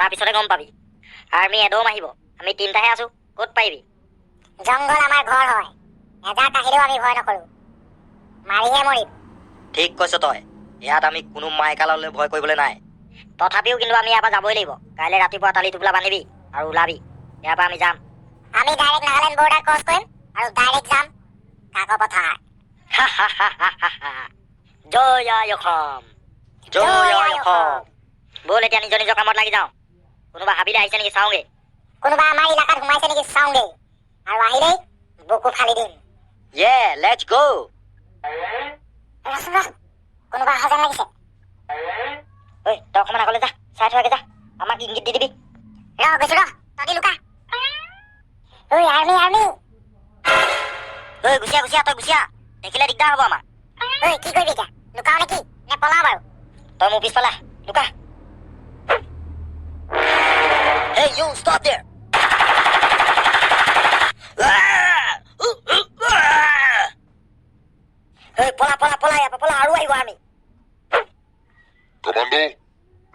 তাৰপিছতে গম পাবি আৰ্মি এদম আহিব আমি তিনিটাহে আছো ক'ত পাৰিবি জংঘল আমাৰ ঘৰ হয় এজাক আহিলেও আমি ভয় নকৰো মাৰিহে মৰিম ঠিক কৈছ তই ইয়াত আমি কোনো মাইকাললৈ ভয় কৰিবলৈ নাই তথাপিও কিন্তু আমি ইয়াৰ পৰা যাবই লাগিব কাইলৈ ৰাতিপুৱা টালি টোপোলা বান্ধিবি আৰু ওলাবি ইয়াৰ পৰা আমি যাম আমি ডাইৰেক্ট নাগালেণ্ড বৰ্ডাৰ ক্ৰছ কৰিম আৰু ডাইৰেক্ট যাম কাকপথাৰ জয় আই অসম জয় আই অসম ব'ল এতিয়া নিজৰ নিজৰ কামত লাগি যাওঁ কোনোবা হাবিলে আহিছে নেকি চাওঁগে কোনোবা আমাৰ ইলাকাত সোমাইছে নেকি চাওঁগে আৰু আহিলেই বুকু ফালি দিম লেটছ গো ৰচোন কোনোবা অহা যেন লাগিছে ঐ তই অকণমান আগলৈ যা চাই থোৱাকে যা আমাক ইংগিত দি দিবি গৈছো তহঁতি লুকা ঐ আৰ্মি আৰ্মি ঐ গুচিয়া তই গুচিয়া দেখিলে দিগদাৰ হ'ব আমাৰ ঐ কি কৰিবি এতিয়া লুকাও নেকি নে পলাও বাৰু তই মোৰ পিছফালে লুকা Hey you stop there Hey পলা ইয়াৰ পৰা পলা আৰু আহিব আমি কমান্ডো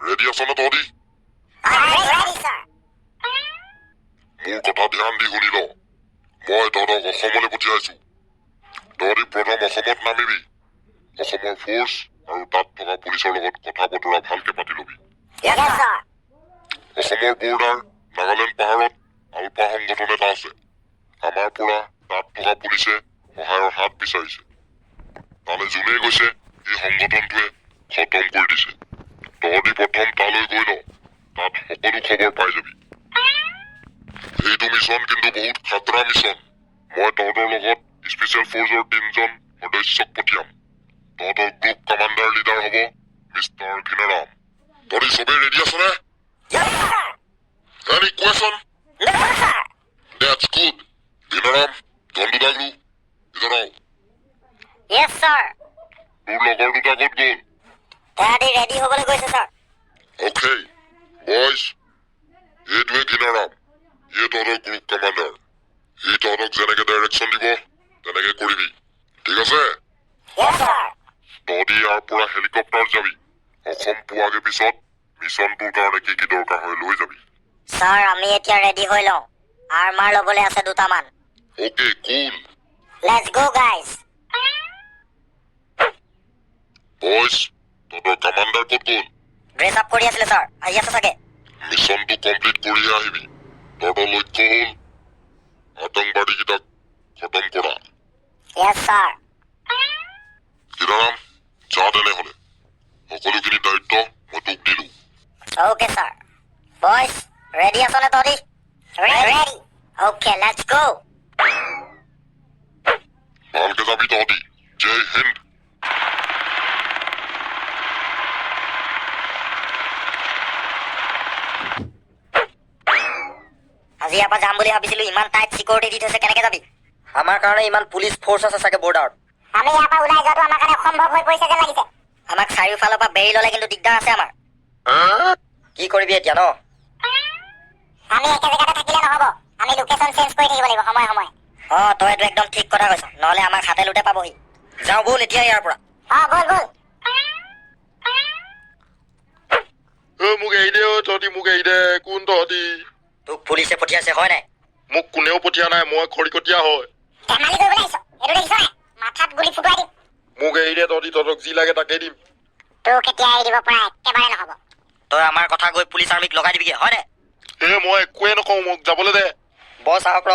ৰেডি আছ না তহঁতি মোৰ কথা ধ্যান দি শুনি ল মই তহঁতক অসমলৈ পঠিয়াইছো তহঁতি প্ৰথম অসমত নামিবি অসমৰ ফ'ৰ্চ আৰু তাত থকা পুলিচৰ লগত কথা বতৰা ভালকে পাতি ল'বি অসমৰ বৰ্ডাৰ নাগালেণ্ড পাহাৰত আলপা সংগঠন এটা আছে আমাৰ পৰা তাত থকা পুলিচে সহায়ৰ হাত বিচাৰিছে তালৈ যোনে গৈছে এই সংগঠনটোৱে খতম কৰি দিছে তহঁতি প্ৰথম তালৈ গৈ ল তাত সকলো খবৰ পাই যাবি এইটো মিছন কিন্তু বহুত খাতৰা মিছন মই তহঁতৰ লগত স্পেচিয়েল ফ'ৰ্চৰ 3জন সদস্যক পঠিয়াম তহঁতৰ গ্ৰুপ কমাণ্ডাৰ লিডাৰ হ'ব মিষ্টাৰ ঘিনাৰাম তহঁতি চবেই ৰেডি আছনে Any question? No, sir. That's good. Dinaram, Gondudaglu, idhar aao. Yes, sir. তোৰ লগৰ দুটা ক'ত গ'ল? তাহাঁতি ৰেডি হ'বলৈ গৈছে ছাৰ Okay. Boys, এইটোৱে ঘিনাৰাম ইয়ে তহঁতৰ গ্ৰুপ কমাণ্ডাৰ সি তহঁতক যেনেকে ডাইৰেকশ্যন দিব তেনেকে কৰিবি ঠিক আছে Yes, sir. তহঁতি ইয়াৰ পৰা হেলিকপ্টাৰ যাবি অসম পোৱাগে পিছত মিছনটোৰ কাৰণে কি কি দৰকাৰ হয় লৈ যাবি ছাৰ আমি এতিয়া ৰেডি হৈ লওঁ আৰ্মাৰ ল'বলৈ আছে দুটামান okay cool let's go guys boys তহঁতৰ কমাণ্ডাৰ ক'ত গ'ল ড্ৰেছ আপ কৰি আছিলে ছাৰ আহি আছে চাগে মিছনটো কমপ্লিট কৰিহে আহিবি তহঁতৰ লক্ষ্য হ'ল আতংকবাদীকেইটাক খতম কৰা য়েছ ছাৰ কিৰাৰাম যা তেনেহ'লে সকলোখিনি দায়িত্ব মই তোক দিলো অ'কে ছাৰ বয়ছ ৰেডি আছনে তহঁতি ৰেডি অ'কে লেটছ গো ভালকে যাবি তহঁতি জয় হিন্দ আজি ইয়াৰ পৰা যাম বুলি ভাবিছিলো ইমান টাইট চিকিউৰিটি দি থৈছে কেনেকে যাবি আমাৰ কাৰণে ইমান পুলিচ ফ'ৰ্চ আছে চাগে বৰ্ডাৰত আমি ইয়াৰ পৰা ওলাই যোৱাটো আমাৰ কাৰণে অসম্ভৱ হৈ পৰিছে যেন লাগিছে আমাক চাৰিওফালৰ পৰা বেৰি ল'লে কিন্তু দিগদাৰ আছে আমাৰ কি কৰিবি এতিয়া ন আমি একে জেগাতে থাকিলে নহ'ব আমি লোকেশ্যন চেঞ্জ কৰি থাকিব লাগিব সময়ে সময়ে তই এইটো একদম ঠিক কথা কৈছ নহ'লে আমাক হাতে লোটে পাবহি যাওঁ ব'ল এতিয়া ইয়াৰ পৰা বল মোক এৰি দে তহঁতি মোক এৰি দে কোন তহঁতি তোক পুলিচে পঠিয়াইছে হয় নাই মোক কোনেও পঠিয়া নাই মই খৰিকটীয়া হয় ধেমালি কৰিবলৈ আহিছ এইটো দেখিছ নাই মাথাত গুলি ফুটুৱাই দিম মোক এৰি দে তহঁতি তহঁতক যি লাগে তাকে দিম তোক কেতিয়া এৰি দিব পৰা একেবাৰে নহ'ব তই আমাৰ কথা গৈ পুলিচ আৰ্মিক লগাই দিবিগে হয় নাই মই একোৱে নকওঁ মোক যাবলৈ দে বছ আহক ৰ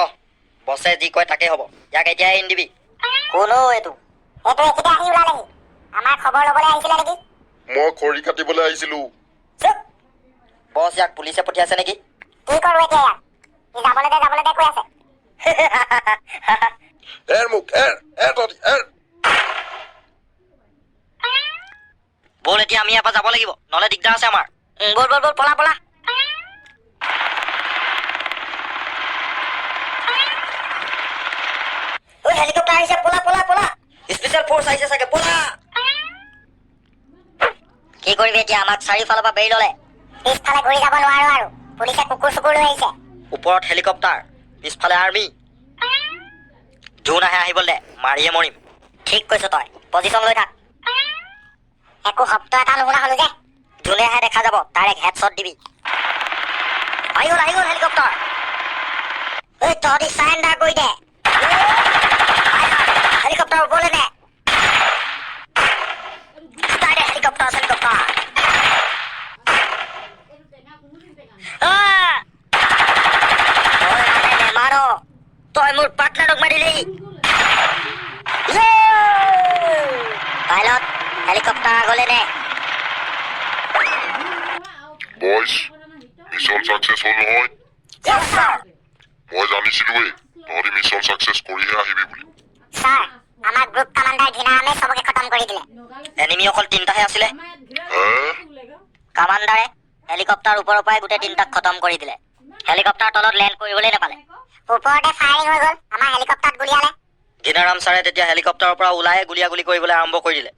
বছে যি কয় তাকেই হ'ব ইয়াক এতিয়া এৰি দিবি কোনো এইটো এতিয়া আহি ওলালেহি আমাৰ খবৰ ল'বলৈ আহিছিলে নেকি মই খৰি কাটিবলৈ আহিছিলো চুপ বছ ইয়াক পুলিচে পঠিয়াইছে নেকি কি কৰো এতিয়া ইয়াক সি যাবলৈ দে কৈ আছে এৰ মোক এৰ তহঁতি এৰ ব'ল এতিয়া আমি ইয়াৰ পৰা যাব লাগিব নহ'লে দিগদাৰ আছে আমাৰ ব'ল পলা হেলিকপ্টাৰ আহিছে পলা স্পেচিয়েল ফ'ৰ্চ আহিছে চাগে পলা কি কৰিবি এতিয়া আমাক চাৰিওফালৰ পৰা বেৰি ল'লে পিছফালে ঘূৰি যাব নোৱাৰো আৰু পুলিচে কুকুৰ চুকুৰ লৈ আহিছে ওপৰত হেলিকপ্টাৰ পিছফালে আৰ্মি যোন আহে আহিবলৈ দে মাৰিয়ে মৰিম ঠিক কৈছ তই পজিশ্যন লৈ থাক একো শব্দ এটা নুশুনা হলো যে যোনে আহে দেখা যাব ডাইৰেক্ট হেডশ্বট দিবি আহি গ'ল হেলিকপ্টাৰ। এই তহঁতি চাৰেণ্ডাৰ কৰি দে। হেলিকপ্টাৰ ওপৰলে নে? ফুটাই দে হেলিকপ্টাৰ। তই মানে নেমাৰ, তই মোৰ পাৰ্টনাৰক মাৰিলি। পাইলট, হেলিকপ্টাৰ আগলে নে? বইজ, মিছন ছাকচেছ হ'ল নহয়। Yes, sir. মই জানিছিলোৱেই তহঁতি মিছন ছাকচেছ কৰিহে আহিবি বুলি। ছাৰ, আমাৰ গ্ৰুপ কমাণ্ডাৰ ঘিনাৰামে চবকে খতম কৰি দিলে। এনিমি অকল 3টাহে আছিলে। হে? কামাণ্ডাৰে হেলিকপ্টাৰ ওপৰৰ পৰাই গোটেই 3টাক খতম কৰি দিলে। হেলিকপ্টাৰ তলত লেণ্ড কৰিবলৈ নাপালে। ওপৰতে ফায়াৰিং হৈ গ'ল, আমাৰ হেলিকপ্টাৰত গুলিয়ালে। ঘিনাৰাম ছাৰে তেতিয়া হেলিকপ্টাৰৰ পৰা ওলাই গুলিয়াগুলি কৰিবলৈ আৰম্ভ কৰি দিলে।